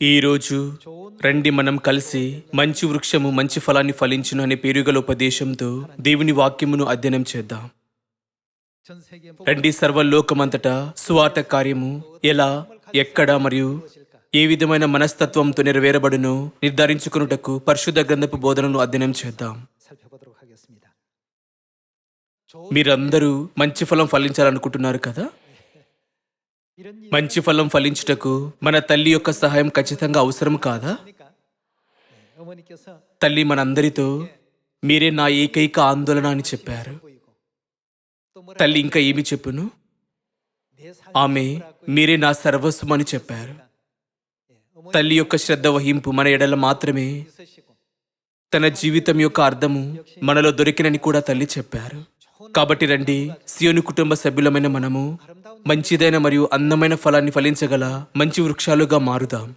ఈరోజు రండి మనం కలిసి మంచి వృక్షము మంచి ఫలాన్ని ఫలించును అనే పేరుగల ఉపదేశంతో దేవుని వాక్యమును అధ్యయనం చేద్దాం. రండి సర్వలోకమంతటా సువార్త కార్యము ఎలా, ఎక్కడ మరియు ఏ విధమైన మనస్తత్వంతో నెరవేరబడునో నిర్ధారించుకొనుటకు పరిశుద్ధ గ్రంథపు బోధనను అధ్యయనం చేద్దాం. మీరందరూ మంచి ఫలం ఫలించాలనుకుంటున్నారు కదా? మంచి ఫలం ఫలించుటకు మన తల్లి యొక్క సహాయం ఖచ్చితంగా అవసరం కాదా? తల్లి మనందరితో మీరే నా ఏకైక ఆందోళన అని చెప్పారు. తల్లి ఇంకా ఏమి చెప్పును? ఆమె మీరే నా సర్వస్వం అని చెప్పారు. తల్లి యొక్క శ్రద్ధ వహింపు మన ఎడల మాత్రమే తన జీవితం యొక్క అర్థము మనలో దొరికినని కూడా తల్లి చెప్పారు. కాబట్టి రండి, సియోను కుటుంబ సభ్యులమైన మనము మంచిదైన మరియు అందమైన ఫలాన్ని ఫలించగల మంచి వృక్షాలుగా మారుదాం.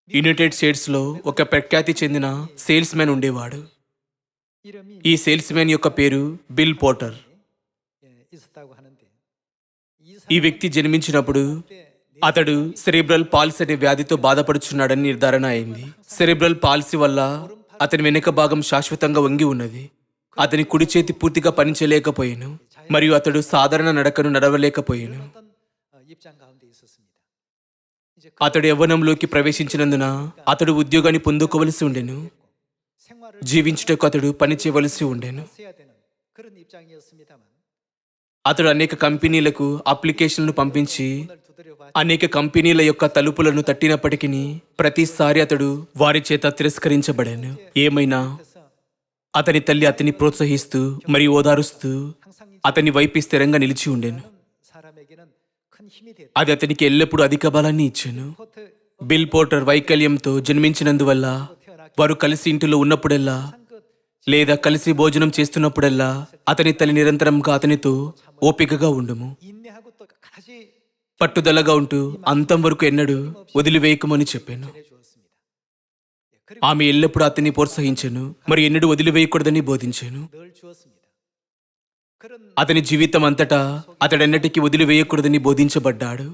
యునైటెడ్ స్టేట్స్ లో ఒక ప్రఖ్యాతి చెందిన సేల్స్ మ్యాన్ ఉండేవాడు. ఈ సేల్స్ మ్యాన్ యొక్క పేరు బిల్ పోటర్. ఈ వ్యక్తి జన్మించినప్పుడు అతడు సెరెబ్రల్ పాల్సీ అనే వ్యాధితో బాధపడుచున్నాడని నిర్ధారణ అయింది. సెరెబ్రల్ పాల్సీ వల్ల అతని వెనుక భాగం శాశ్వతంగా వంగి ఉన్నది. అతని కుడి చేతి పూర్తిగా పనిచేయలేకపోయాను మరియు అతడు సాధారణ నడకను నడవలేకపోయాను. అతడు యవ్వనంలోకి ప్రవేశించినందున అతడు ఉద్యోగాన్ని పొందుకోవలసి ఉండెను. జీవించుటకు అతడు పని చేయవలసి ఉండెను. అతడు అనేక కంపెనీలకు అప్లికేషన్లు పంపించి అనేక కంపెనీల యొక్క తలుపులను తట్టినప్పటికీ ప్రతిసారి అతడు వారి చేత తిరస్కరించబడాను. ఏమైనా అతని తల్లి అతన్ని ప్రోత్సహిస్తూ మరియు ఓదారుస్తూ అతని వైపు స్థిరంగా నిలిచి ఉండెను. అది అతనికి ఎల్లప్పుడూ అధిక బలాన్ని ఇచ్చాను. బిల్ పోటర్ వైకల్యంతో జన్మించినందువల్ల వారు కలిసి ఇంటిలో ఉన్నప్పుడల్లా లేదా కలిసి భోజనం చేస్తున్నప్పుడల్లా అతని తల్లి నిరంతరంగా అతనితో ఓపికగా ఉండుము, పట్టుదలగా ఉంటూ అంతం వరకు ఎన్నడూ వదిలివేయకమని చెప్పాను. ఆమె ఎల్లప్పుడూ అతన్ని ప్రోత్సహించాను మరి ఎన్నడూ వదిలివేయకూడదని బోధించాను. అతని జీవితం అంతటా అతడెన్నటికీ వదిలివేయకూడదని బోధించబడ్డాడు.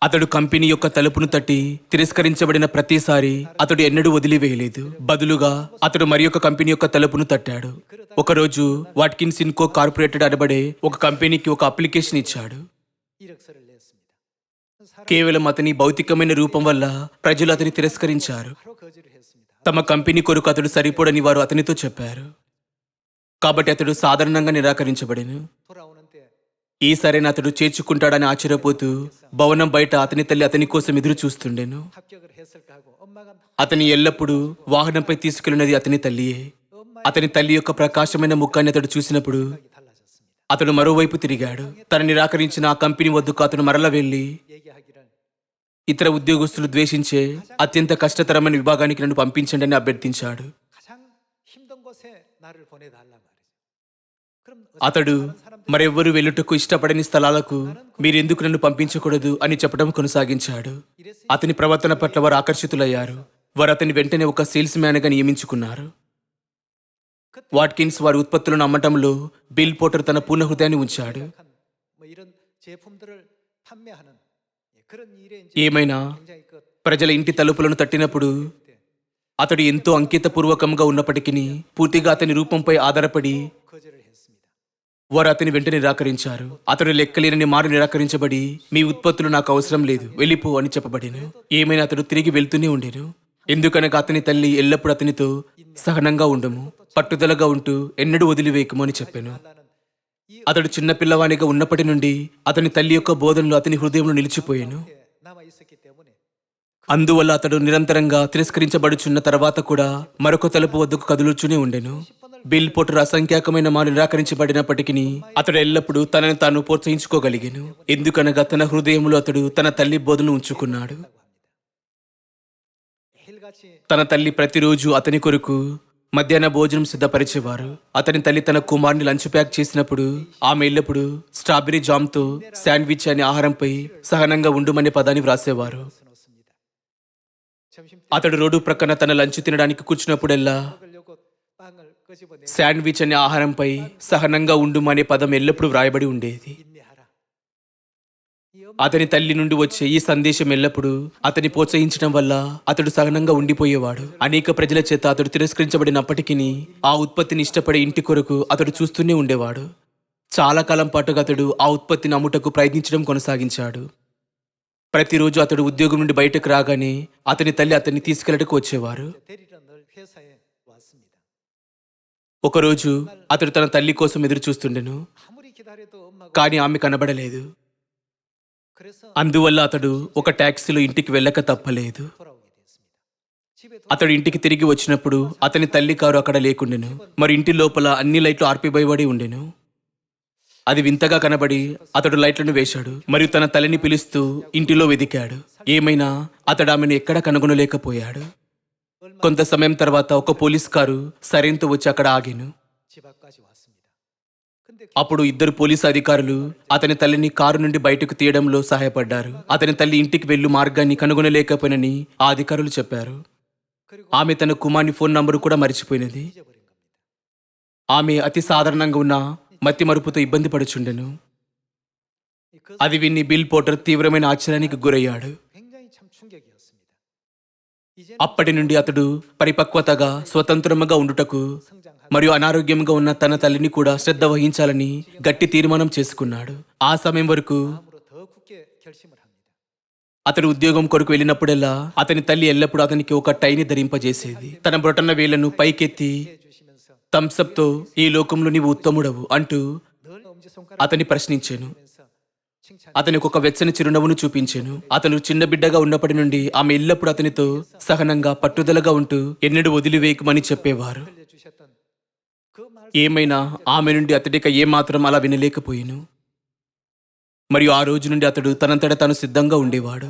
అతడు కంపెనీ యొక్క తలుపును తట్టి తిరస్కరించబడిన ప్రతిసారి అతడు ఎన్నడూ వదిలివేయలేదు. బదులుగా అతడు మరి ఒక కంపెనీ యొక్క తలుపును తట్టాడు. ఒకరోజు వాట్కిన్స్ ఇన్కో కార్పొరేటెడ్ అనబడే ఒక కంపెనీకి ఒక అప్లికేషన్ ఇచ్చాడు. కేవలం అతని భౌతికమైన రూపం వల్ల ప్రజలు అతని తిరస్కరించారు. తమ కంపెనీ కొరకు అతడు సరిపోడని వారు అతనితో చెప్పారు. కాబట్టి అతడు సాధారణంగా నిరాకరించబడెను. ఈసారైనా అతడు చేర్చుకుంటాడని ఆశ్చర్యపోతూ భవనం బయట అతని తల్లి అతని కోసం ఎదురు చూస్తుండెను. అతని ఎల్లప్పుడూ వాహనంపై తీసుకెళ్లినది అతని తల్లియే. అతని తల్లి యొక్క ప్రకాశమైన ముఖాన్ని అతడు చూసినప్పుడు అతడు మరోవైపు తిరిగాడు. తను నిరాకరించిన ఆ కంపెనీ వద్దకు అతడు మరల వెళ్లి ఇతర ఉద్యోగస్తులు ద్వేషించే అత్యంత కష్టతరమైన విభాగానికి నన్ను పంపించండి అని అభ్యర్థించాడు. అతడు మరెవ్వరూ వెళ్ళుటకు ఇష్టపడని స్థలాలకు మీరెందుకు నన్ను పంపించకూడదు అని చెప్పడం కొనసాగించాడు. అతని ప్రవర్తన పట్ల వారు ఆకర్షితులయ్యారు. వారు అతని వెంటనే ఒక సేల్స్ మ్యాన్గా నియమించుకున్నారు. వాట్కిన్స్ వారి ఉత్పత్తులను అమ్మటంలో బిల్ పోటర్ తన పూర్ణ హృదయాన్ని ఉంచాడు. ఏమైనా ప్రజల ఇంటి తలుపులను తట్టినప్పుడు అతడు ఎంతో అంకితపూర్వకంగా ఉన్నప్పటికీ పూర్తిగా అతని రూపంపై ఆధారపడి వారు అతని వెంట నిరాకరించారు. అతడు లెక్కలేనని మారు నిరాకరించబడి మీ ఉత్పత్తులు నాకు అవసరం లేదు, వెళ్ళిపో అని చెప్పబడిను. ఏమైనా అతడు తిరిగి వెళ్తూనే ఉండేను. ఎందుకనగా అతని తల్లి ఎల్లప్పుడూ అతనితో సహనంగా ఉండము, పట్టుదలగా ఉంటూ ఎన్నడూ వదిలివేయకము అని చెప్పాను. అతడు చిన్న పిల్లవానిగా ఉన్నప్పటి నుండి అతని తల్లి యొక్క బోధనలు అతని హృదయంలో నిలిచిపోయాను. అందువల్ల అతడు నిరంతరంగా తిరస్కరించబడుచున్న తర్వాత కూడా మరొక తలుపు వద్దకు కదులుచూనే ఉండెను. బిల్ పోటర్ అసంఖ్యాకమైన మారు నిరాకరించబడినప్పటికీ అతడు ఎల్లప్పుడూ తనని తాను ప్రోత్సహించుకోగలిగాను. ఎందుకనగా తన హృదయంలో అతడు తన తల్లి బోధను ఉంచుకున్నాడు. తన తల్లి ప్రతిరోజు అతని కొరకు మధ్యాహ్న భోజనం సిద్ధపరిచేవారు. అతని తల్లి తన కుమారుని లంచ్ ప్యాక్ చేసినప్పుడు ఆమె ఎల్లప్పుడూ స్ట్రాబెర్రీ జామ్తో శాండ్విచ్ అనే ఆహారంపై సహనంగా ఉండుమనే పదాన్ని వ్రాసేవారు. అతడు రోడ్డు ప్రక్కన తన లంచ్ తినడానికి కూర్చున్నప్పుడల్లా శాండ్విచ్ అనే ఆహారంపై సహనంగా ఉండుమనే పదం ఎల్లప్పుడూ వ్రాయబడి ఉండేది. అతని తల్లి నుండి వచ్చే ఈ సందేశం ఎల్లప్పుడూ అతన్ని ప్రోత్సహించడం వల్ల అతడు సహనంగా ఉండిపోయేవాడు. అనేక ప్రజల చేత అతడు తిరస్కరించబడినప్పటికీ ఆ ఉత్పత్తిని ఇష్టపడే ఇంటి కొరకు అతడు చూస్తూనే ఉండేవాడు. చాలా కాలం పాటుగా అతడు ఆ ఉత్పత్తిని అమ్ముటకు ప్రయత్నించడం కొనసాగించాడు. ప్రతిరోజు అతడు ఉద్యోగం నుండి బయటకు రాగానే అతని తల్లి అతన్ని తీసుకెళ్లటకు వచ్చేవారు. ఒకరోజు అతడు తన తల్లి కోసం ఎదురు చూస్తుండెను, కానీ ఆమె కనబడలేదు. అందువల్ల అతడు ఒక టాక్సీలో ఇంటికి వెళ్ళక తప్పలేదు. అతడు ఇంటికి తిరిగి వచ్చినప్పుడు అతని తల్లి కారు అక్కడ లేకుండెను. మరి ఇంటి లోపల అన్ని లైట్లు ఆర్పిబడి ఉండెను. అది వింతగా కనబడి అతడు లైట్లను వేశాడు మరియు తన తల్లిని పిలుస్తూ ఇంటిలో వెదికాడు. ఏమైనా అతడు ఆమెను ఎక్కడా కనుగొనలేకపోయాడు. కొంత సమయం తర్వాత ఒక పోలీస్ కారు సైరన్తో వచ్చి అక్కడ ఆగెను. అప్పుడు ఇద్దరు పోలీసు అధికారులు అతని తల్లిని కారు నుండి బయటకు తీయడంలో సహాయపడ్డారు. అతని తల్లి ఇంటికి వెళ్ళు మార్గాన్ని కనుగొనలేకపోయినని ఆ అధికారులు చెప్పారు. ఆమె తన కుమారుని ఫోన్ నంబరు కూడా మరిచిపోయినది. ఆమె అతి సాధారణంగా ఉన్న మతి మరుపుతో ఇబ్బంది పడుచుండెను. అది విని బిల్ పోటర్ తీవ్రమైన ఆశ్చర్యానికి గురయ్యాడు. అప్పటి నుండి అతడు పరిపక్వతగా స్వతంత్రముగా ఉండుటకు మరియు అనారోగ్యంగా ఉన్న తన తల్లిని కూడా శ్రద్ధ వహించాలని గట్టి తీర్మానం చేసుకున్నాడు. ఆ సమయం వరకు అతడు ఉద్యోగం కొరకు వెళ్ళినప్పుడల్లా అతని తల్లి ఎల్లప్పుడూ అతనికి ఒక టైని ధరింపజేసేది. తన బ్రొటన్న వేళ్లను పైకెత్తి థమ్సప్తో ఈ లోకంలో నీవు ఉత్తముడవు అంటూ అతన్ని ప్రశ్నించాను. అతనికి ఒక వెచ్చని చిరునవ్వును చూపించాను. అతను చిన్న బిడ్డగా ఉన్నప్పటి నుండి ఆమె ఎల్లప్పుడూ అతనితో సహనంగా పట్టుదలగా ఉంటూ ఎన్నడూ వదిలివేయకమని చెప్పేవారు. ఏమైనా ఆమె నుండి అతడిక ఏమాత్రం అలా వినలేకపోయాను. మరియు ఆ రోజు నుండి అతడు తనంతట తాను సిద్ధంగా ఉండేవాడు.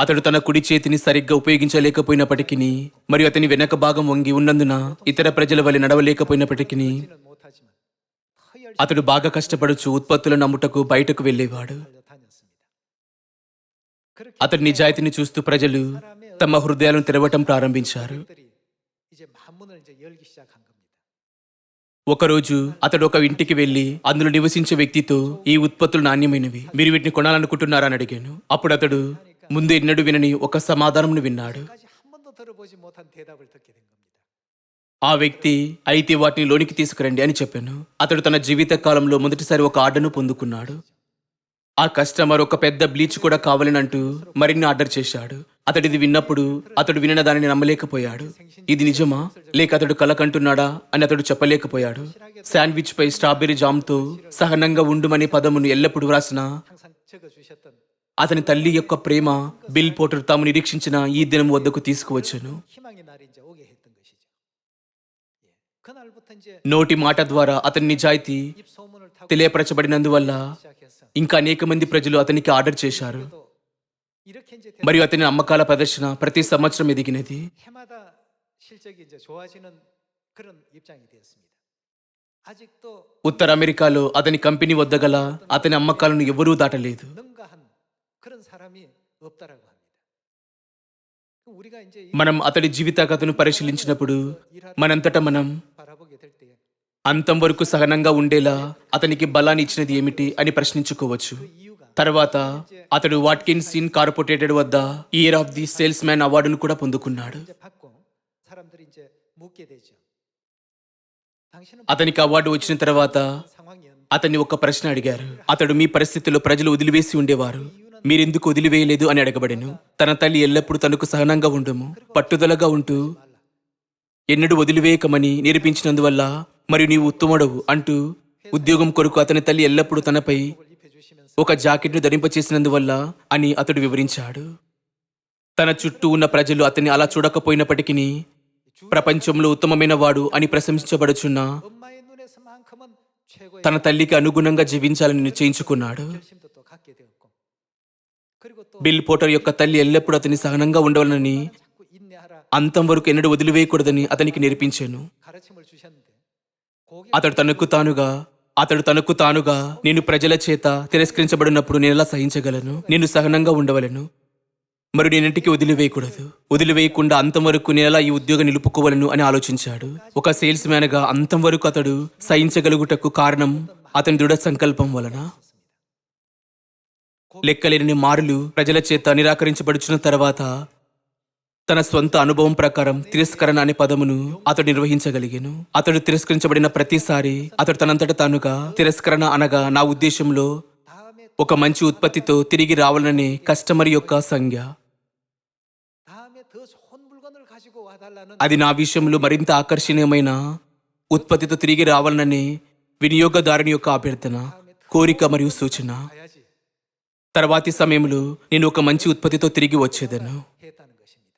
అతడు తన కుడి చేతిని సరిగ్గా ఉపయోగించలేకపోయినప్పటికీ మరియు అతని వెనక భాగం వంగి ఉన్నందున ఇతర ప్రజల వలె నడవలేకపోయినప్పటికీ అతడు బాగా కష్టపడుచు ఉత్పత్తులను అమ్ముటకు బయటకు వెళ్ళేవాడు. అతడి నిజాయితీని చూస్తూ ప్రజలు తమ హృదయాలను తెరవటం ప్రారంభించారు. ఒకరోజు అతడు ఒక ఇంటికి వెళ్లి అందులో నివసించే వ్యక్తితో ఈ ఉత్పత్తులు నాణ్యమైనవి, మీరు వీటిని కొనాలనుకుంటున్నారా అని అడిగాను. అప్పుడు అతడు ముందు ఎన్నడూ వినని ఒక సమాధానం విన్నాడు. ఆ వ్యక్తి అయితే వాటిని లోనికి తీసుకురండి అని చెప్పాను. అతడు తన జీవిత కాలంలో మొదటిసారి ఒక ఆర్డర్ను పొందుకున్నాడు. ఆ కస్టమర్ ఒక పెద్ద బ్లీచ్ కూడా కావాలని అంటూ మరిన్ని ఆర్డర్ చేశాడు. అతడిది విన్నప్పుడు అతడు వినిన దానిని నమ్మలేకపోయాడు. ఇది నిజమా లేక అతడు కలకంటున్నాడా అని అతడు చెప్పలేకపోయాడు. శాండ్విచ్ పై స్ట్రాబెర్రీ జామ్తో సహనంగా ఉండుమనే పదమును ఎల్లప్పుడూ వ్రాసిన అతని తల్లి యొక్క ప్రేమ బిల్ పోటర్ తాము నిరీక్షించిన ఈ దినం వద్దకు తీసుకువచ్చాను. నోటి మాట ద్వారా అతని నిజాయితీ తెలియపరచబడినందువల్ల ఇంకా అనేక మంది ప్రజలు అతనికి ఆర్డర్ చేశారు. మరియు అతని అమ్మకాల ప్రదర్శన ప్రతి సంవత్సరం ఎదిగినది. ఉత్తర అమెరికాలో అతని కంపెనీ వద్ద గల అతని అమ్మకాలను ఎవరూ దాటలేదు. మనం అతడి జీవిత కథను పరిశీలించినప్పుడు మనంతటా మనం అంతం వరకు సహనంగా ఉండేలా అతనికి బలాన్ని ఇచ్చినది ఏమిటి అని ప్రశ్నించుకోవచ్చు. తర్వాత అతడు వాట్కిన్స్ ఇన్కార్పొరేటెడ్ వద్ద year of the sales man అవార్డును కూడా పొందుకున్నాడు. అతనికి అవార్డు వచ్చిన తర్వాత అతన్ని ఒక ప్రశ్న అడిగారు. అతడు మీ పరిస్థితుల్లో ప్రజలు వదిలివేసి ఉండేవారు, మీరెందుకు వదిలివేయలేదు అని అడగబడెను. తన తల్లి ఎల్లప్పుడూ తనకు సహనంగా ఉండము, పట్టుదలగా ఉంటూ ఎన్నడూ వదిలివేయకమని నిరూపించినందువల్ల మరియు నీవు ఉత్తముడవు అంటూ ఉద్యోగం కొరకు అతని తల్లి ఎల్లప్పుడూ తనపై ఒక జాకెట్ను ధరింపచేసినందువల్ల అని అతడు వివరించాడు. తన చుట్టూ ఉన్న ప్రజలు అతన్ని అలా చూడకపోయినప్పటికీ ప్రపంచంలో ఉత్తమమైన వాడు అని ప్రశంసించబడుచున్న తన తల్లికి అనుగుణంగా జీవించాలని నిశ్చయించుకున్నాడు. బిల్ పోటర్ యొక్క తల్లి ఎల్లప్పుడూ అతని సహనంగా ఉండవాలని, అంతం వరకు ఎన్నడూ వదిలివేయకూడదని అతనికి నేర్పించాను. అతడు తనకు తానుగా నేను ప్రజల చేత తిరస్కరించబడినప్పుడు నేను ఎలా సహించగలను, నేను సహనంగా ఉండవలను మరియు నేనింటికి వదిలివేయకుండా అంతం వరకు నేను ఎలా ఈ ఉద్యోగం నిలుపుకోవాలను అని ఆలోచించాడు. ఒక సేల్స్ మ్యాన్ గా అంతం వరకు అతడు సహించగలుగుటకు కారణం అతని దృఢ సంకల్పం వలన. లెక్కలేని మారులు ప్రజల చేత నిరాకరించబడుచున్న తర్వాత తన స్వంత అనుభవం ప్రకారం తిరస్కరణ అనే పదమును అతడు నిర్వహించగలిగాను. అతడు తిరస్కరించబడిన ప్రతిసారి అతడు తనంతట తానుగా తిరస్కరణ అనగా నా ఉద్దేశంలో 다음에 ఒక మంచి ఉత్పత్తితో తిరిగి రావాలనే కస్టమర్ యొక్క సంజ్ఞ. 다음에 더 좋은 물건을 가지고 와달라는 అది నా విషయంలో మరింత ఆకర్షణీయమైన ఉత్పత్తితో తిరిగి రావాలనే వినియోగదారుని యొక్క అభ్యర్థన, కోరిక మరియు సూచన. 가야지 తర్వాతి సమయంలో నేను ఒక మంచి ఉత్పత్తితో తిరిగి వచ్చేదను. 했다는 것입니다.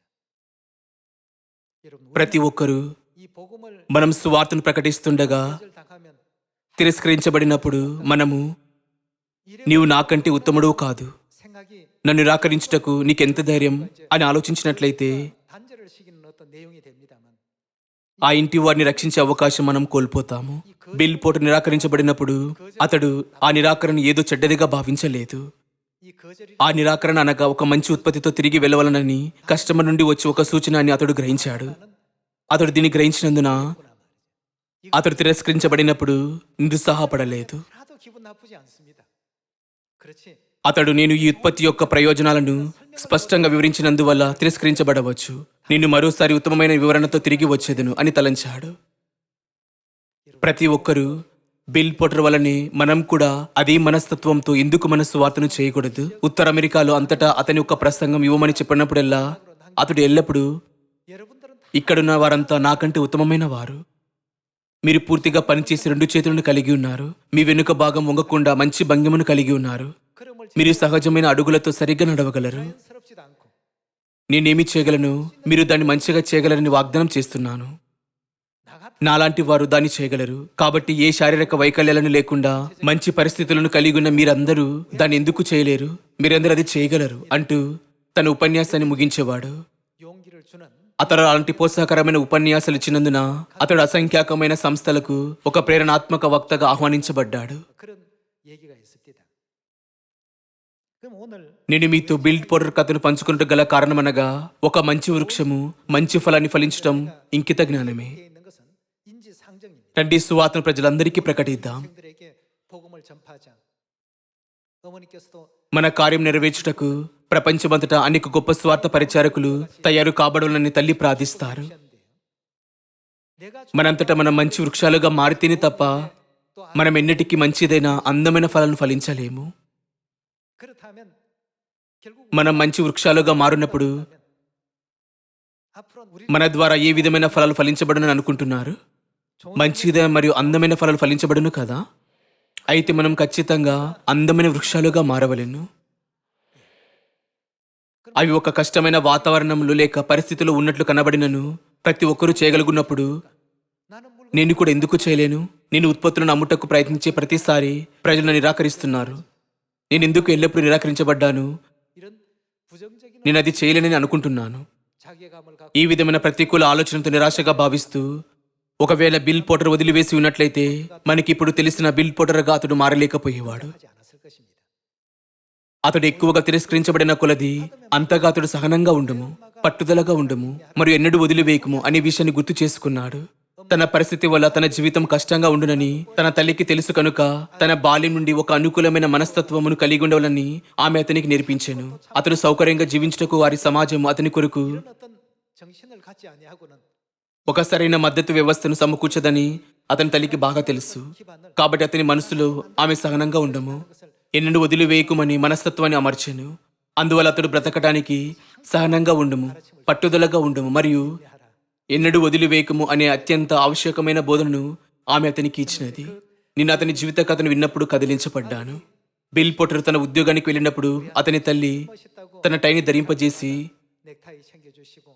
여러분, ప్రతి ఒక్కరూ 이 복음을 మనం సువార్తను ప్రకటిస్తుండగా 거절당하면 తిరస్కరించబడినప్పుడు మనము నీవు నాకంటే ఉత్తముడవు కాదు, 생각이 నన్ను నిరాకరించుటకు నీకెంత ధైర్యం అని ఆలోచించినట్లయితే 단절을 시키는 어떤 내용이 됩니다만 ఆ ఇంటి వారిని రక్షించే అవకాశం మనం కోల్పోతాము. బిల్ పోటు నిరాకరించబడినప్పుడు అతడు ఆ నిరాకరణ ఏదో చెడ్డదిగా భావించలేదు. 이 거절이 ఆ నిరాకరణ అనగా ఒక మంచి ఉత్పత్తితో తిరిగి వెళ్ళవలనని కస్టమర్ నుండి వచ్చి ఒక సూచన అని అతడు గ్రహించాడు. అతడు దీన్ని గ్రహించినందున అతడు తిరస్కరించబడినప్పుడు నిరుత్సాహపడలేదు. 하나도 기분 나쁘지 않습니다. 그렇지. అతడు నేను ఈ ఉత్పత్తి యొక్క ప్రయోజనాలను స్పష్టంగా వివరించినందువల్ల తిరస్కరించబడవచ్చు, నేను మరోసారి ఉత్తమమైన వివరణతో తిరిగి వచ్చేదను అని తలంచాడు. ప్రతి ఒక్కరూ బిల్ పోటర్ వలనే మనం కూడా అదే మనస్తత్వంతో ఎందుకు మన సువార్తను చేయకూడదు? ఉత్తర అమెరికాలో అంతటా అతని యొక్క ప్రసంగం ఇవ్వమని చెప్పినప్పుడల్లా అతడు ఎల్లప్పుడూ 여러분들은 ఇక్కడున్న వారంతా నాకంటే ఉత్తమమైన వారు, మీరు పూర్తిగా పనిచేసి 2 చేతులను కలిగి ఉన్నారు, మీ వెనుక భాగం వంగకుండా మంచి భంగిమను కలిగి ఉన్నారు, 걸음을 మీరు సహజమైన అడుగులతో సరిగ్గా నడవగలరు, 자연스럽지도 않고 నేనేమి చేయగలను, మీరు దాన్ని మంచిగా చేయగలరని వాగ్దానం చేస్తున్నాను. 나 같은 నాలాంటి వారు దాన్ని చేయగలరు. కాబట్టి ఏ శారీరక వైకల్యాలను లేకుండా మంచి పరిస్థితులను కలిగి ఉన్న మీరందరూ దాన్ని ఎందుకు చేయలేరు? మీరందరూ అది చేయగలరు అంటూ తన ఉపన్యాసాన్ని ముగించేవాడు. 용기를 주는 అతడు అలాంటి ప్రోత్సాహకరమైన ఉపన్యాసాలు ఇచ్చినందున అతడు అసంఖ్యాకమైన సంస్థలకు ఒక ప్రేరణాత్మక వక్తగా ఆహ్వానించబడ్డాడు. 그런 얘기가 있습니다. 그럼 오늘 నేను మీతో బిల్డ్ పోటర్ కథను పంచుకున్నట్టు గల కారణమనగా ఒక మంచి వృక్షము మంచి ఫలాన్ని ఫలించడం ఇంకిత జ్ఞానమే. 여기에 있는 것은 인지상정입니다. రండి సువార్తను ప్రజలందరికీ ప్రకటిద్దాం. 생들에게 복음을 전파하자. 어머니께서도 మన కార్యం నెరవేర్చుటకు ప్రపంచమంతటా అనేక గొప్ప స్వార్థ పరిచారకులు తయారు కాబడాలని తల్లి ప్రార్థిస్తారు. 하셨는데요. 내가 మనంతటా మనం మంచి వృక్షాలుగా మారితేనే తప్ప మనం ఎన్నిటికీ మంచిదైన అందమైన ఫలాలను ఫలించలేము. 그렇다면 결국 మనం మంచి వృక్షాలుగా మారినప్పుడు 앞으로 우리 మన ద్వారా ఏ విధమైన ఫలాలు ఫలించబడునని అనుకుంటున్నారు? మంచిదైన మరియు అందమైన ఫలాలు ఫలించబడును కదా? అయితే మనం ఖచ్చితంగా అందమైన వృక్షాలుగా మారవలెను. అవి ఒక కష్టమైన వాతావరణంలో లేక పరిస్థితుల్లో ఉన్నట్లు కనబడినను ప్రతి ఒక్కరూ చేయగలుగున్నప్పుడు 나는 물 నేను కూడా ఎందుకు చేయలేను? నేను ఉత్పత్తులను అమ్ముటకు ప్రయత్నించే ప్రతిసారి ప్రజలను నిరాకరిస్తున్నారు. నేను ఎందుకు ఎల్లప్పుడూ నిరాకరించబడ్డాను? 이런 부정적인 నేను అది చేయలేనని అనుకుంటున్నాను. 자괴감을 갖고 ఈ విధమైన ప్రతికూల ఆలోచనతో నిరాశగా భావిస్తూ ఒకవేళ బిల్ పోటర్ వదిలివేసి ఉన్నట్లయితే మనకిప్పుడు తెలిసిన బిల్ పోటర్గా అతడు మారలేకపోయేవాడు. 하지 않았을 것입니다. అతడు ఎక్కువగా తిరస్కరించబడిన కొలది అంతగా అతడు సహనంగా ఉండము, పట్టుదలగా ఉండము మరియు ఎన్నడూ వదిలివేయకము అనే విషయాన్ని గుర్తు చేసుకున్నాడు. తన పరిస్థితి వల్ల తన జీవితం కష్టంగా ఉండునని తన తల్లికి తెలుసు కనుక తన బాల్యం నుండి ఒక అనుకూలమైన మనస్తత్వమును కలిగి ఉండవాలని ఆమె అతనికి నేర్పించాను. అతడు సౌకర్యంగా జీవించుటకు వారి సమాజం అతని కొరకు 이런 어떤 정신을 갖지 아니하고는 ఒక సరైన మద్దతు వ్యవస్థను సమకూర్చదని అతని తల్లికి బాగా తెలుసు. కాబట్టి అతని మనసులో ఆమె సహనంగా ఉండము, ఎన్నడూ వదిలివేయకుమని మనస్తత్వాన్ని అమర్చాను. అందువల్ల అతడు బ్రతకడానికి సహనంగా ఉండము, పట్టుదలగా ఉండము మరియు ఎన్నడూ వదిలివేయకము అనే అత్యంత ఆవశ్యకమైన బోధనను ఆమె అతనికి ఇచ్చినది. నేను అతని జీవిత కథను విన్నప్పుడు కదిలించబడ్డాను. బిల్ పోటర్ తన ఉద్యోగానికి వెళ్ళినప్పుడు అతని తల్లి 멋있다고 తన టైని ధరింపజేసి 넥타이 챙겨주시고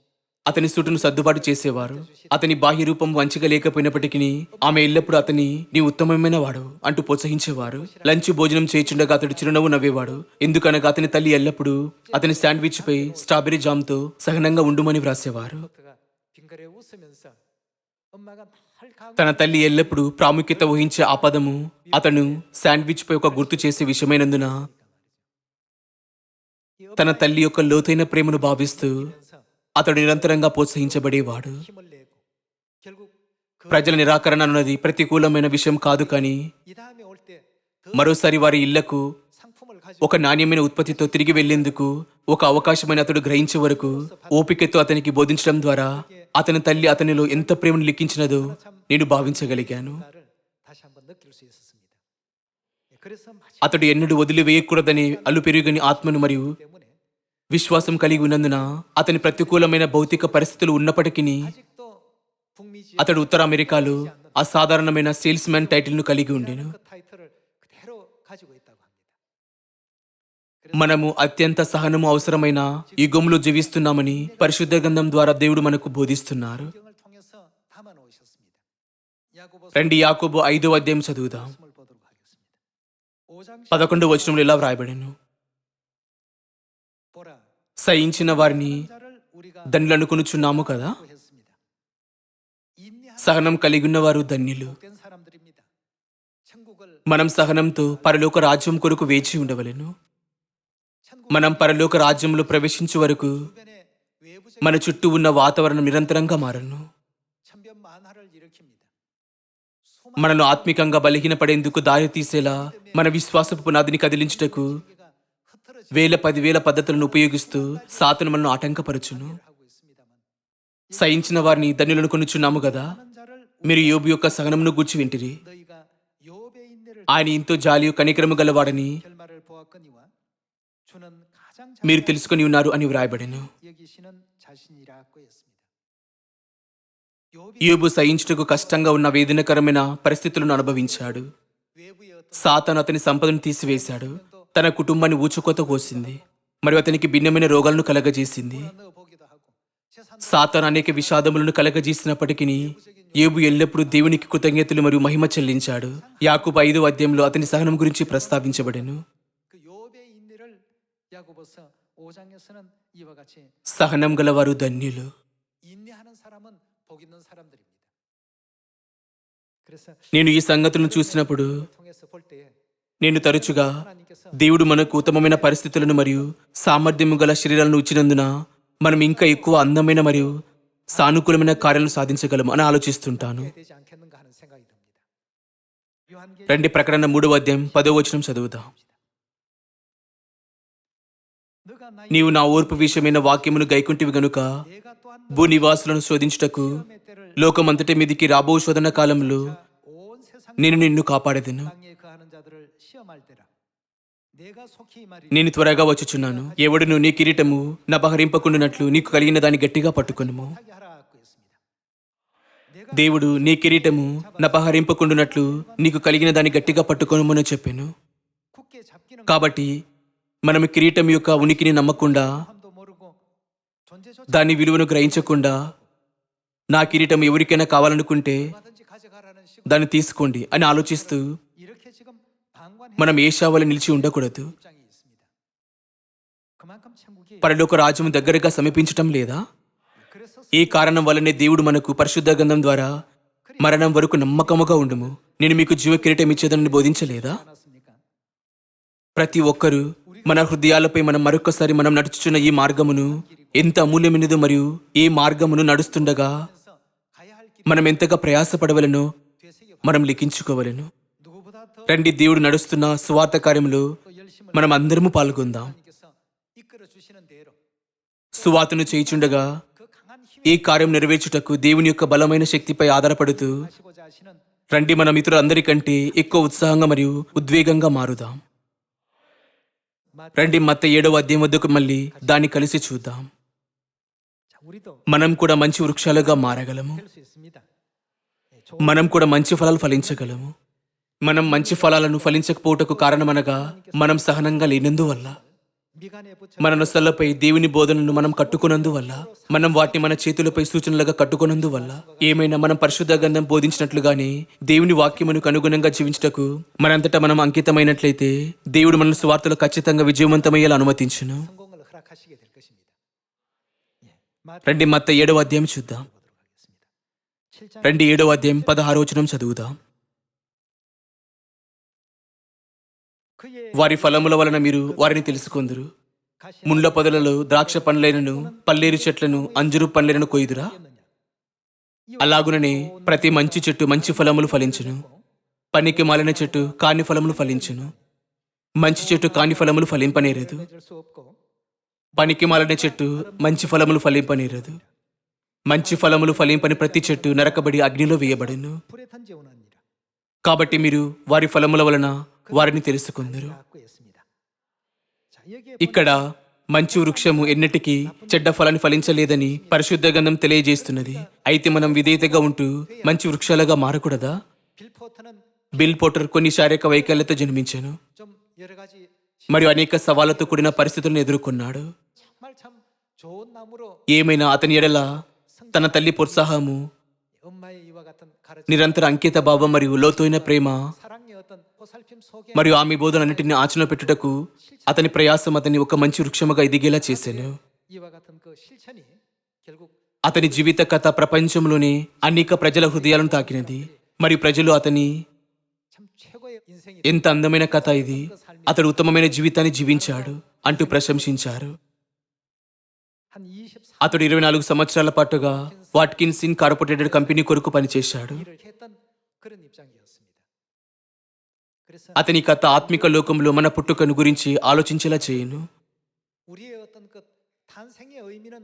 అతని సూటును సర్దుబాటు చేసేవారు. అతని బాహ్య రూపం మంచిగా లేకపోయినప్పటికీ ఆమె ఎల్లప్పుడూ అతని నీ ఉత్తమమైన వాడు అంటూ ప్రోత్సహించేవారు. లంచ్ భోజనం చేయించుండగా అతడు చిరునవ్వు నవ్వేవాడు. ఎందుకనగా అతని తల్లి ఎల్లప్పుడూ అతని శాండ్విచ్ పై స్ట్రాబెర్రీ జామ్తో సహనంగా ఉండుమని వ్రాసేవారు. 버터가 빙그레 웃으면서 엄마가 날 가고 తన తల్లి ఎల్లప్పుడూ ప్రాముఖ్యత వహించే ఆ పదము అతను శాండ్విచ్ పై ఒక గుర్తు చేసే విషయమైనందున తన తల్లి యొక్క లోతైన ప్రేమను భావిస్తూ అతడు నిరంతరంగా ప్రోత్సహించబడేవాడు. 힘을 내고 결국 그 ప్రజల నిరాకరణ అన్నది ప్రతికూలమైన విషయం కాదు, కానీ 이 다음에 올 때 더 మరోసారి వారి ఇళ్లకు 상품을 ఒక నాణ్యమైన ఉత్పత్తితో తిరిగి వెళ్లేందుకు ఒక అవకాశమైన అతడు గ్రహించే వరకు ఓపికతో అతనికి బోధించడం ద్వారా అతని తల్లి అతనిలో ఎంత ప్రేమను లిఖించినదో నేను భావించగలిగాను. 나를 다시 한번 느낄 수 있었습니다. 예, 그래서 마지막 అతడు ఎన్నడూ వదిలివేయకూడదనే అలుపెరుగని ఆత్మను మరియు 때문에 విశ్వాసం కలిగి ఉన్నందున అతని ప్రతికూలమైన భౌతిక పరిస్థితులు ఉన్నప్పటికీ 아직도 북미 지역 అతడు ఉత్తర అమెరికాలో అసాధారణమైన సేల్స్ మ్యాన్ టైటిల్ను కలిగి ఉండెను. 그 타이틀을 그대로 가지고 있다고 합니다. మనము అత్యంత సహనము అవసరమైన యుగంలో జీవిస్తున్నామని పరిశుద్ధ గ్రంథం ద్వారా దేవుడు మనకు బోధిస్తున్నారు. 성경을 통해서 담아 놓으셨습니다. 야고보서 రండి యాకోబు 5వ అధ్యాయం చదువుదాం. 말씀을 보도록 하겠습니다. 5장 11వ వచనంలో ఇలా వ్రాయబడెను, 보라 సహించిన వారిని 자를 우리가 ధన్యులు అనుకొనుచున్నాము కదా. 했습니다. 인내하는 సహనం కలిగి ఉన్నవారు ధన్యులు. 된 사람들입니다. 천국을 మనం సహనంతో పరలోక రాజ్యం కొరకు వేచి ఉండవలెను. 천국 మనం పరలోక రాజ్యంలో ప్రవేశించే వరకు 주변에 외부적 మన చుట్టూ ఉన్న వాతావరణం నిరంతరంగా మారను. 천변만화를 일으킵니다. మనను ఆత్మికంగా బలహీనపడేందుకు దారి తీసేలా మన విశ్వాసపు పునాదిని కదిలించుటకు 수개가 흐트러져 వేల 10,000 పద్ధతులను ఉపయోగిస్తూ సాతాను మనను ఆటంకపరచును. 하고 있습니다만 సహించిన వారిని ధన్యులను కొనుచున్నాము కదా. 하는 자를 మీరు యోబు యొక్క సహనమును గూర్చి వింటిరి. 너희가 욥의 인내를 ఆయన ఎంతో జాలియు కనికరము గలవాడని 결말을 보았거니와 주는 가장 మీరు తెలుసుకొని ఉన్నారు అని వ్రాయబడెను. 여기시는 자신이라고 했습니다. 욥이 యోబు సహించుటకు కష్టంగా ఉన్న వేదనకరమైన పరిస్థితులను అనుభవించాడు. 외부의 어떤 సాతాను అతని సంపదను తీసివేశాడు. తన కుటుంబాన్ని ఊచుకోత కోసింది మరియు అతనికి భిన్నమైన రోగాలను కలగజేసింది. 넣어 보기도 하고 재산 సాతాను అనేక విషాదములను కలగజేసినప్పటికీ యోబు ఎల్లప్పుడూ దేవునికి కృతజ్ఞతలు మరియు మహిమ చెల్లించాడు. యాకోబు 5వ అధ్యాయంలో అతని సహనం గురించి ప్రస్తావించబడెను. 그 욥의 인내를 야고보서 5장에서는 이와 같이 సహనం గలవారు ధన్యులు. 인내하는 사람은 복 있는 사람들입니다. 그래서 నేను ఈ సంగతులను చూసినప్పుడు 통해서 볼 때에 నేను తరచుగా 하나님께서 దేవుడు మనకు ఉత్తమమైన పరిస్థితులను మరియు సామర్థ్యము గల శరీరాలను ఇచ్చినందున మనం ఇంకా ఎక్కువ అందమైన మరియు సానుకూలమైన కార్యాలను సాధించగలము అని ఆలోచిస్తుంటాను. 되지 않겠는가 하는 생각이 듭니다. 요한계시록 రండి ప్రకటన 3వ అధ్యాయం 10వ వచనం చదువుదాం. 너가 나의 నీవు నా ఓర్పు విషయమైన వాక్యమును గైకుంటివి గనుక 내가 또한 భూనివాసులను శోధించుటకు 시험의 때를 లోకమంతటి మీదికి రాబో శోధన కాలంలో 온 세상 నేను నిన్ను కాపాడేదను. 땅에 거하는 자들을 시험할 때라 내가 속히 말이 నేను త్వరగా వచ్చుచున్నాను. ఎవడును నీ కిరీటము నపహరింపకుండునట్లు నీకు కలిగిన దాన్ని గట్టిగా పట్టుకొనుము. 하게 하라고 했습니다. 내가 దేవుడు నీ కిరీటము నపహరింపకుండునట్లు నీకు కలిగిన దాన్ని గట్టిగా పట్టుకొనుమని చెప్పాను. 굳게 잡기는 కాబట్టి మనం కిరీటం యొక్క ఉనికిని నమ్మకుండా 함도 모르고 존재조차 దాని విలువను గ్రహించకుండా నా కిరీటం ఎవరికైనా కావాలనుకుంటే 얼마든지 가져가라는 식으로 దాన్ని తీసుకోండి అని ఆలోచిస్తూ 이렇게 지금 방관해 మనం ఏషావల నిలిచి ఉండకూడదు. 입장이 있습니다. 그만큼 천국이 పరలోక రాజ్యం దగ్గరగా సమీపించటం లేదా? 그래서 ఈ కారణం వల్లనే దేవుడు మనకు పరిశుద్ధ గ్రంథం ద్వారా మరణం వరకు నమ్మకముగా ఉండుము, నేను మీకు జీవ కిరీటం ఇచ్చేదని బోధించలేదా? 않았습니까? ప్రతి ఒక్కరూ మన హృదయాలపై మనం మరొకసారి మనం నడుచుచున్న ఈ మార్గమును ఎంత అమూల్యమైనదో మరియు ఈ మార్గమును నడుస్తుండగా 그래서 가야 할 길 మనం ఎంతగా ప్రయాసపడవలెనో 되새겨 మనం లిఖించుకోవలెను. 누구보다 더 రండి దేవుడు నడుస్తున్న సువార్త కార్యములో 또 열심을 మనం అందరము పాల్గొందాం. 하나님께서 이끌어 주시는 대로 సువార్తను చేయుచుండగా 그 강한 힘을 ఈ కార్యం నెరవేర్చుటకు దేవుని యొక్క బలమైన శక్తిపై ఆధారపడుతూ 하시고자 하시는 రండి మన మిత్రులందరికంటే ఎక్కువ ఉత్సాహంగా మరియు ఉద్వేగంగా మారుదాం. రండి మత్తయి 7వ అధ్యాయం వద్దకు మళ్ళీ దాన్ని కలిసి చూద్దాం. 자, 우리도 మనం కూడా మంచి వృక్షాలుగా మారగలము. 될 수 있습니다. 예, మనం కూడా మంచి ఫలాలు ఫలించగలము. మనం మంచి ఫలాలను ఫలించకపోవటకు కారణమనగా మనం సహనంగా లేనందువల్ల, 미간에 붙여 మన నొసళ్లపై దేవుని బోధనను మనం కట్టుకున్నందువల్ల, మనం వాటిని మన చేతులపై సూచనలుగా కట్టుకున్నందువల్ల, ఏమైనా మనం పరిశుద్ధ గ్రంథం బోధించినట్లుగానే దేవుని వాక్యమునకు అనుగుణంగా జీవించుటకు మనంతటా మనం అంకితమైనట్లయితే దేవుడు మన సువార్తలో ఖచ్చితంగా విజయవంతమయ్యేలా అనుమతించును. 성공을 허락하시게 될 것입니다. 예, 마태복음 రండి మత్తయి 7వ అధ్యాయం చూద్దాం. 보도록 하겠습니다. 7장 రండి 7వ అధ్యాయం 16వ వచనం చదువుదాం. 그의 వారి ఫలముల వలన మీరు వారిని తెలుసుకొందురు. 가시 ముండ్ల పొదలలో ద్రాక్ష పండ్లైనను పల్లేరు చెట్లను అంజురు పండ్లైనను కొయ్యుదురా? అలాగుననే ప్రతి మంచి చెట్టు మంచి ఫలములు ఫలించును, పనికి మాలిన చెట్టు కాని ఫలములు ఫలించును. మంచి చెట్టు కాని ఫలములు ఫలింపనేరదు. 맺을 수 없고 పనికి మాలిన చెట్టు మంచి ఫలములు ఫలింపనేరదు. మంచి ఫలములు ఫలింపని ప్రతి చెట్టు నరకబడి అగ్నిలో వేయబడును. 불에 던져오느니라. కాబట్టి మీరు వారి ఫలముల వలన వారిని తెలుసుకుందరు. 갖고 있습니다. 자, 여기에 ఇక్కడ మంచి వృక్షము ఎన్నటికీ చెడ్డ ఫలాన్ని ఫలించలేదని పరిశుద్ధ గ్రంథం తెలియజేస్తున్నది. అయితే మనం విధేయతగా ఉంటూ మంచి వృక్షాలుగా మారకూడదా? 빌포트는 బిల్ పోటర్ కొన్ని శారీరక వైకల్యత జన్మించాను 좀 여러 가지 మరియు అనేక సవాళ్లతో కూడిన పరిస్థితులను ఎదుర్కొన్నాడు. 정말 참 좋은 나무로 ఏమైనా అతని ఎడల తన తల్లి ప్రోత్సాహము, 엄마의 이와 같은 가르침, నిరంతర అంకిత భావం మరియు లోతైన ప్రేమ 사랑의 어떤 보살핌 속에 మరియు ఆమె బోధనన్నింటినీ ఆచరణ పెట్టుటకు అతని ప్రయాసం అతన్ని ఒక మంచి వృక్షముగా ఎదిగేలా చేశాను. 이와 같은 그 실천이 결국 అతని జీవిత కథ ప్రపంచంలోని అనేక ప్రజల హృదయాలను తాకినది మరియు ప్రజలు అతని 참 최고의 인생이 ఎంత అందమైన కథ ఇది, అతడు ఉత్తమమైన జీవితాన్ని జీవించాడు అంటూ ప్రశంసించారు. 한 24년 అతడు 24 సంవత్సరాల పాటుగా వాట్కిన్స్ కార్పొరేటెడ్ కంపెనీ కొరకు పనిచేశాడు. 일을 했던 그런 입장이었습니다. 그래서 అతని కథ ఆత్మిక లోకంలో మన పుట్టుకను గురించి ఆలోచించేలా చేయను. 우리의 어떤 그 탄생의 의미는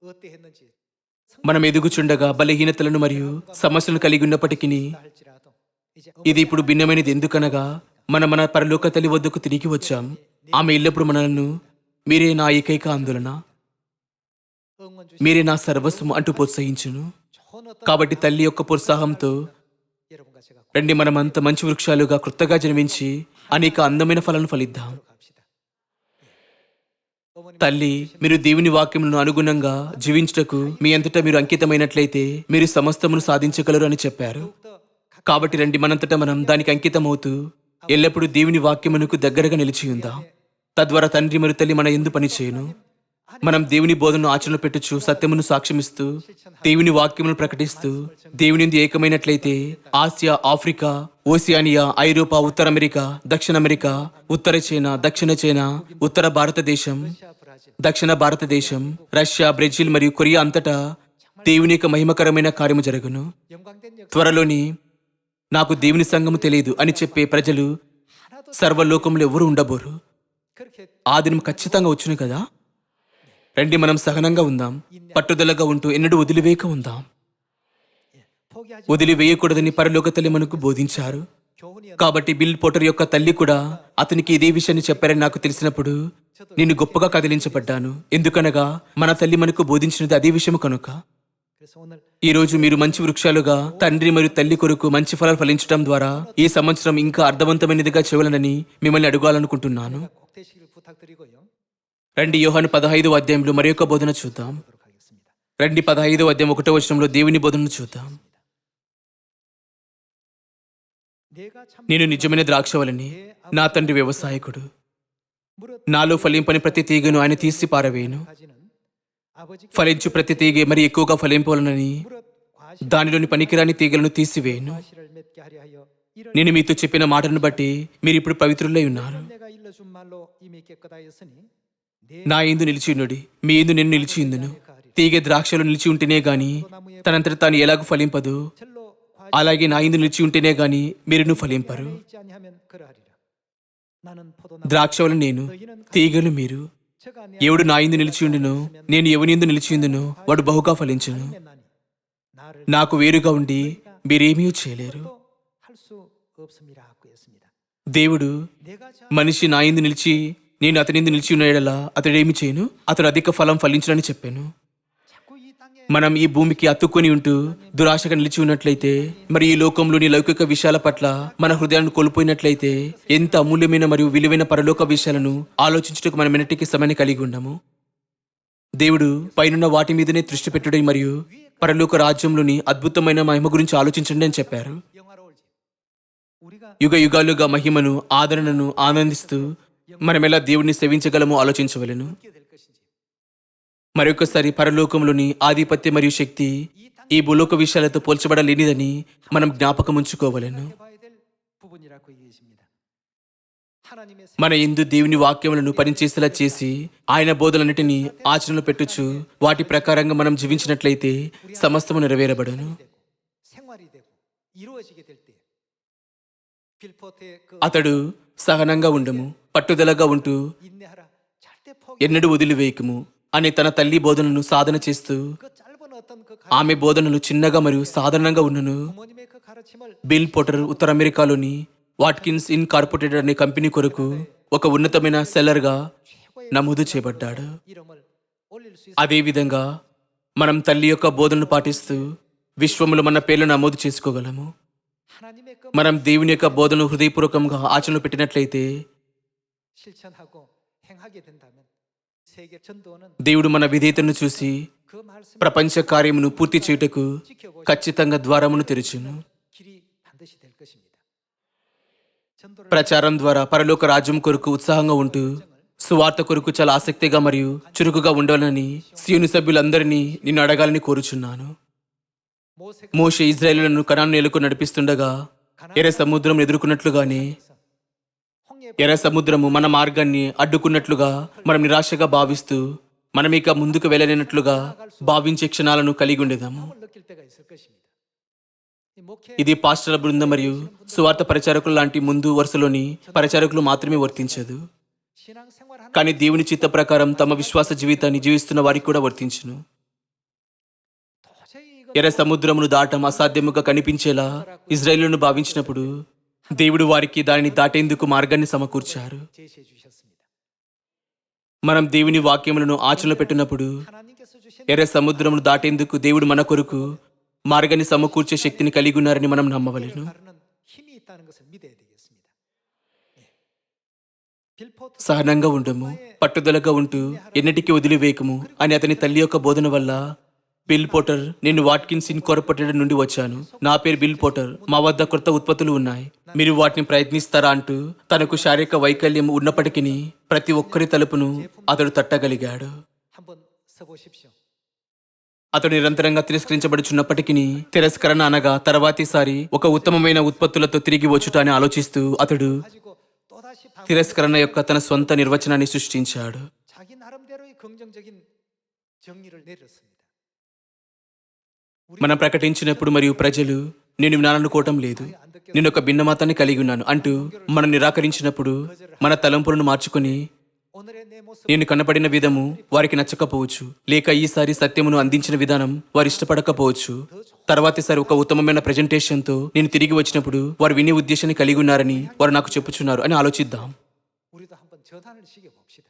어떠했는지 మనం ఎదుగుచుండగా బలహీనతలను మరియు సమస్యలను కలిగి ఉన్నప్పటికీ 할지라도 이제 ఇది ఇప్పుడు భిన్నమైనది. ఎందుకనగా మన పరలోక తల్లి వద్దకు తిరిగి వచ్చాం. ఆమె ఎల్లప్పుడు మనల్ని మీరే నా ఏకైక ఆందోళన, 응원 주신 మీరే నా సర్వస్వం అంటూ ప్రోత్సహించును. 좋은 어떤 కాబట్టి తల్లి యొక్క ప్రోత్సాహంతో 여러분과 제가 రండి మనమంత మంచి వృక్షాలుగా కృతగా జన్మించి అనేక అందమైన ఫలాలను ఫలిద్దాం. 갑시다. 어머님 తల్లి, మీరు దేవుని వాక్యములను అనుగుణంగా జీవించుటకు మీ అంతటా మీరు అంకితమైనట్లయితే మీరు సమస్తమును సాధించగలరు అని చెప్పారు. 더욱더 కాబట్టి రండి మనంతటా మనం దానికి అంకితమవుతూ ఎల్లప్పుడూ దేవుని వాక్యమునకు దగ్గరగా నిలిచి ఉందాం. తద్వారా తండ్రి మరియు తల్లి మన ఎందు పని చేయను. మనం దేవుని బోధనను ఆచరణ పెట్టుచు సత్యమును సాక్ష్యమిస్తూ దేవుని వాక్యమును ప్రకటిస్తూ దేవుని యందు ఏకమైనట్లయితే ఆసియా, ఆఫ్రికా, ఓసియానియా, ఐరోపా, ఉత్తర అమెరికా, దక్షిణ అమెరికా, ఉత్తర చైనా, దక్షిణ చైనా, ఉత్తర భారతదేశం, 러시아, 브라질, దక్షిణ భారతదేశం, రష్యా, బ్రెజిల్ మరియు కొరియా అంతటా దేవుని యొక్క మహిమకరమైన కార్యము జరుగును. 영광된 역사 త్వరలోని నాకు దేవుని సంఘము తెలియదు అని చెప్పే ప్రజలు 하나도 సర్వలోకంలో ఎవరు ఉండబోరు. 그렇게 ఆ దినం ఖచ్చితంగా వచ్చును కదా. రండి మనం సహనంగా ఉందాం, పట్టుదలగా ఉంటూ ఎన్నడూ వదిలివేయక ఉందాం. 포기하지 వదిలివేయకూడదని పరలోక తల్లి మనకు బోధించారు. 교훈이 కాబట్టి బిల్ పోటర్ యొక్క తల్లి కూడా అతనికి ఇదే విషయాన్ని చెప్పారని నాకు తెలిసినప్పుడు నేను గొప్పగా కదిలించబడ్డాను. ఎందుకనగా మన తల్లి మనకు బోధించినది అదే విషయం కనుక. 그래서 오늘 ఈ రోజు మీరు మంచి వృక్షాలుగా తండ్రి మరియు తల్లి కొరకు మంచి ఫలాలు ఫలించడం ద్వారా ఈ సంవత్సరం ఇంకా అర్థవంతమైనదిగా చేయవాలని మిమ్మల్ని అడగాలనుకుంటున్నాను. 꼭 되시기를 부탁드리고요. రండి యోహాను 15వ అధ్యాయంలో మరి యొక్క బోధన చూద్దాం. 보도록 하겠습니다. రండి 15వ అధ్యాయం 1వ వచనంలో దేవుని బోధనను చూద్దాం. 내가 참 నేను నిజమైన ద్రాక్షవల్లిని, నా తండ్రి వ్యవసాయకుడు. 무릇 నాలో ఫలింపని ప్రతి తీగను ఆయన తీసి పారవేయును. 가지는 아버지께 ఫలించు ప్రతి తీగ మరి ఎక్కువగా ఫలింపాలనని 무릇 과실 దానిలోని పనికిరాని తీగలను తీసివేయును. 과실을 맺게 하려 하여 이를 నేను మీతో చెప్పిన మాటను బట్టి మీరు ఇప్పుడు పవిత్రులై ఉన్నారు. 내가 일러준 말로 이미 깨끗하였으니 내 నా యందు నిలిచియుండుడి, మీ యందు నేను నిలిచియుందును. తీగ ద్రాక్షలో నిలిచి ఉంటేనే గాని తనంతట తాను ఎలాగూ ఫలింపదు, 절로 과실 అలాగే నా యందు నిలిచి ఉంటేనే గాని మీరును ఫలింపరు. 있지 아니하면 그러하리라. 나는 포도나무 ద్రాక్షవలు నేను, తీగలు మీరు. 저가 내 ఎవడు నా యందు నిలిచియుండునో, నేను ఎవని యందు నిలిచియుందునో వాడు బహుగా ఫలించును. 안에 나니 나를 నాకు వేరుగా ఉండి మీరేమీ చేయలేరు. 할 수 없음이라 하고 했습니다. దేవుడు 내가 저 మనిషి నా యందు నిలిచి నేను అతని యందు నిలిచి ఉన్న యెడల అతడు ఏమి చేయను, అతడు అధిక ఫలం ఫలించునని చెప్పాను. 자꾸 이 땅에 మనం ఈ భూమికి అతుక్కొని ఉంటూ దురాశగా నిలిచి ఉన్నట్లయితే, మరి ఈ లోకంలోని లౌకిక విషయాల పట్ల మన హృదయాలను కోల్పోయినట్లయితే ఎంత అమూల్యమైన మరియు విలువైన పరలోక విషయాలను ఆలోచించుటకు మనం ఎన్నటికీ సమయాన్ని కలిగి ఉండము. దేవుడు పైనున్న వాటి మీదనే దృష్టి పెట్టుడై మరియు పరలోక రాజ్యంలోని అద్భుతమైన మహిమ గురించి ఆలోచించండి అని చెప్పారు. 영화로울지 우리가 యుగ యుగాలుగా మహిమను, ఆదరణను ఆనందిస్తూ మనం ఎలా దేవుడిని సేవించగలమో ఆలోచించవలెను. 어떻게 될 것인지 మరొకసారి పరలోకంలోని ఆధిపత్యం మరియు శక్తి ఈ భూలోక విషయాలతో పోల్చబడలేనిదని మనం జ్ఞాపకం ఉంచుకోవలెను. 해봐야 될 부분이라고 얘기했습니다. 하나님의 మన యందు దేవుని వాక్యములను పనిచేసేలా చేసి ఆయన బోధలన్నిటినీ ఆచరణలో పెట్టుచు వాటి ప్రకారంగా మనం జీవించినట్లయితే సమస్తము నెరవేరబడును. 생활이 되고 이루어지게 될 때 빌포트의 그 అతడు సహనంగా ఉండము, పట్టుదలగా ఉంటూ 인내하라. 절대 포기. ఎన్నడూ వదిలివేయకము అనే తన తల్లి బోధనను సాధన చేస్తూ 그 짧은 어떤 그 ఆమె బోధనలు చిన్నగా మరియు సాధారణంగా ఉన్నను 부모님의 그 가르침을 బిల్ పోటర్ ఉత్తర అమెరికాలోని వాట్కిన్స్ ఇన్కార్పొరేటెడ్ అనే కంపెనీ కొరకు ఒక ఉన్నతమైన సెల్లర్గా 최고의 నమోదు చేయబడ్డాడు. 이름을 올릴 수 있어. అదేవిధంగా మనం తల్లి యొక్క బోధనలు పాటిస్తూ విశ్వములో మన పేర్లను నమోదు చేసుకోగలము. 하나님의 그 మనం దేవుని యొక్క బోధనను హృదయపూర్వకంగా ఆచరణలో పెట్టినట్లయితే 실천하고 행하게 된다면 세계 전도는 దేవుడు మన విధేయతను చూసి 그 말씀 ప్రపంచ కార్యమును పూర్తి చేయుటకు 지켜보시 ఖచ్చితంగా ద్వారమును తెరుచును. 길이 반드시 될 것입니다. 전도를 ప్రచారం ద్వారా పరలోక రాజ్యం కొరకు ఉత్సాహంగా ఉంటూ సువార్త కొరకు చాలా ఆసక్తిగా మరియు చురుకుగా ఉండాలని సియోను సభ్యులందరినీ నిన్ను అడగాలని కోరుచున్నాను. 모세가 మోషే ఇజ్రాయేలులను కనాను నేలకు నడిపిస్తుండగా ఎర్ర సముద్రం ఎదుర్కొన్నట్లుగానే 홍해 ఎర్ర సముద్రము మన మార్గాన్ని అడ్డుకున్నట్లుగా మనం నిరాశగా భావిస్తూ మనం ఇక ముందుకు వెళ్ళలేనట్లుగా భావించే క్షణాలను కలిగి ఉండేదాము. 을 느낄 때가 있을 것입니다. 이 목회 ఇది పాస్టర్ల బృందం మరియు సువార్త పరిచారకులు లాంటి ముందు వరుసలోని పరిచారకులు మాత్రమే వర్తించదు, 신앙생활하는 కానీ దేవుని చిత్త ప్రకారం తమ విశ్వాస జీవితాన్ని జీవిస్తున్న వారికి కూడా వర్తించును. 도저히 이거 ఎర్ర సముద్రమును దాటం అసాధ్యముగా కనిపించేలా ఇజ్రాయేలును భావించినప్పుడు దేవుడు వారికి దానిని దాటేందుకు మార్గాన్ని సమకూర్చారు. 제시해 주셨습니다. మనం దేవుని వాక్యములను ఆచరణలో పెట్టినప్పుడు 하나님께서 주신 ఎర్ర సముద్రమును దాటేందుకు దేవుడు మన కొరకు మార్గాన్ని సమకూర్చే శక్తిని కలిగి ఉన్నారని మనం నమ్మవలెను. 가르는 힘이 있다는 것을 믿어야 되겠습니다. 예. 빌포트 సహనంగా ఉండము, పట్టుదలగా ఉంటూ ఎన్నటికీ వదిలివేయకము అని అతని తల్లి యొక్క బోధన వల్ల బిల్ పోటర్, నేను వాట్కిన్స్ ఇన్కార్పొరేటెడ్ నుండి వచ్చాను, నా పేరు బిల్ పోటర్, మా వద్ద కొత్త ఉత్పత్తులు ఉన్నాయి, మీరు వాటిని ప్రయత్నిస్తారా అంటూ తనకు శారీరక వైకల్యం ఉన్నప్పటికీ ప్రతి ఒక్కరి తలుపును అతడు తట్టగలిగాడు. 한번 써보십시오. అతడు నిరంతరంగా తిరస్కరించబడుచున్నప్పటికీ తిరస్కరణ అనగా తర్వాతిసారి ఒక ఉత్తమమైన ఉత్పత్తులతో తిరిగి వచ్చుట అని ఆలోచిస్తూ అతడు 가지고 또다시 తిరస్కరణ యొక్క తన స్వంత నిర్వచనాన్ని సృష్టించాడు. 자기 나름대로의 긍정적인 정의를 내렸습니다. మనం ప్రకటించినప్పుడు మరియు ప్రజలు నేను వినాలనుకోవటం లేదు, నేను ఒక భిన్న మతాన్ని కలిగి ఉన్నాను అంటూ మనం నిరాకరించినప్పుడు మన తలంపులను మార్చుకొని 오늘의 내 모습 నేను కనపడిన విధము వారికి నచ్చకపోవచ్చు, లేక ఈసారి సత్యమును అందించిన విధానం వారు ఇష్టపడకపోవచ్చు. తర్వాతిసారి ఒక ఉత్తమమైన ప్రెజెంటేషన్తో నేను తిరిగి వచ్చినప్పుడు వారు వినే ఉద్దేశాన్ని కలిగి ఉన్నారని వారు నాకు చెప్పుచున్నారు అని ఆలోచిద్దాం. 우리도 한번 저단을 시켜 봅시다.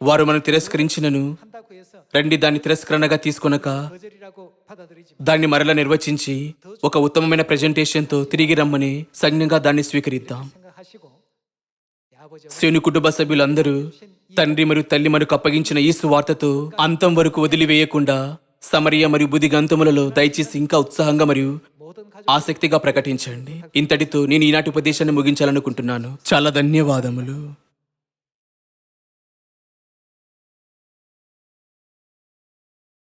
వారు మనం తిరస్కరించినను 한다고 해서 రండి దాన్ని తిరస్కరణగా తీసుకొనక 거절이라고 받아들이지 దాన్ని మరలా నిర్వచించి ఒక ఉత్తమమైన ప్రెజెంటేషన్తో తిరిగి రమ్మని సంజ్ఞగా దాన్ని స్వీకరిద్దాం. 생각하시고 이 아버지 శేను కుటుంబ సభ్యులందరూ తండ్రి మరియు తల్లి మనకు అప్పగించిన ఈ సువార్తతో అంతం వరకు వదిలివేయకుండా సమరయ మరియు బుదిగంతములలో దయచేసి ఇంకా ఉత్సాహంగా మరియు 모든 가족 ఆసక్తిగా ప్రకటించండి. ఇంతటితో నేను ఈనాటి ఉపదేశాన్ని ముగించాలనుకుంటున్నాను. చాలా ధన్యవాదములు.